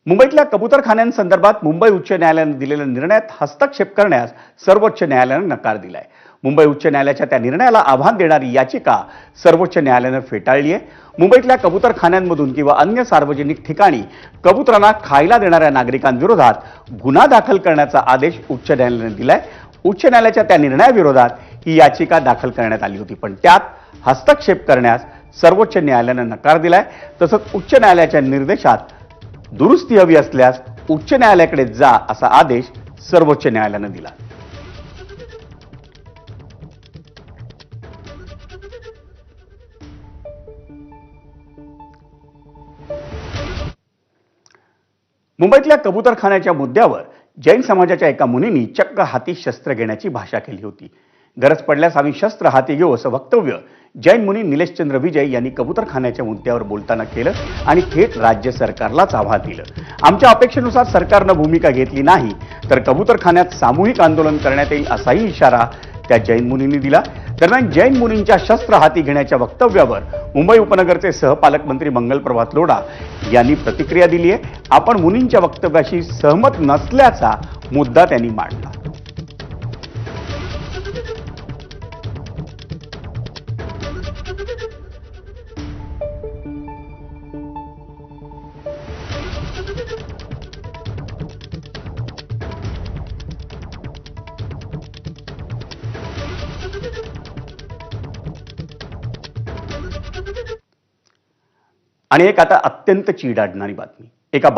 मुंबईतल्या कबूतरखान्यांसंदर्भात मुंबई उच्च न्यायालयाने दिलेल्या निर्णयात हस्तक्षेप करण्यास सर्वोच्च न्यायालयाने नकार दिलाय। मुंबई उच्च न्यायालयाच्या त्या निर्णयाला आव्हान देणारी याचिका सर्वोच्च न्यायालयाने फेटाळली आहे। मुंबईतल्या कबूतरखान्यांमधून किंवा अन्य सार्वजनिक ठिकाणी कबुतरांना खायला देणाऱ्या नागरिकांविरोधात गुन्हा दाखल करण्याचा आदेश उच्च न्यायालयाने दिलाय। उच्च न्यायालयाच्या त्या निर्णयाविरोधात ही याचिका दाखल करण्यात आली होती, पण त्यात हस्तक्षेप करण्यास सर्वोच्च न्यायालयाने नकार दिलाय। तसंच उच्च न्यायालयाच्या निर्देशात दुरुस्ती हवी असल्यास उच्च न्यायालयाकडे जा असा आदेश सर्वोच्च न्यायालयाने दिला। मुंबईतल्या कबूतरखान्याच्या मुद्द्यावर जैन समाजाच्या एका मुनींनी चक्क हाती शस्त्र घेण्याची भाषा केली होती। गरज पडल्यास आम्ही शस्त्र हाती घेऊ असं वक्तव्य जैन मुनी निलेशचंद्र विजय यांनी कबूतरखान्याच्या मुद्द्यावर बोलताना केलं आणि थेट राज्य सरकारलाच आव्हान दिलं। आमच्या अपेक्षेनुसार सरकारनं भूमिका घेतली नाही तर कबूतरखान्यात सामूहिक आंदोलन करण्यात येईल असाही इशारा त्या जैन मुनींनी दिला। दरम्यान जैन मुनींच्या शस्त्र हाती घेण्याच्या वक्तव्यावर मुंबई उपनगरचे सहपालकमंत्री मंगलप्रभात लोढा यांनी प्रतिक्रिया दिली आहे। आपण मुनींच्या वक्तव्याशी सहमत नसल्याचा मुद्दा त्यांनी मांडला। आणि एक आता अत्यंत चिडाडणारी बातमी, एका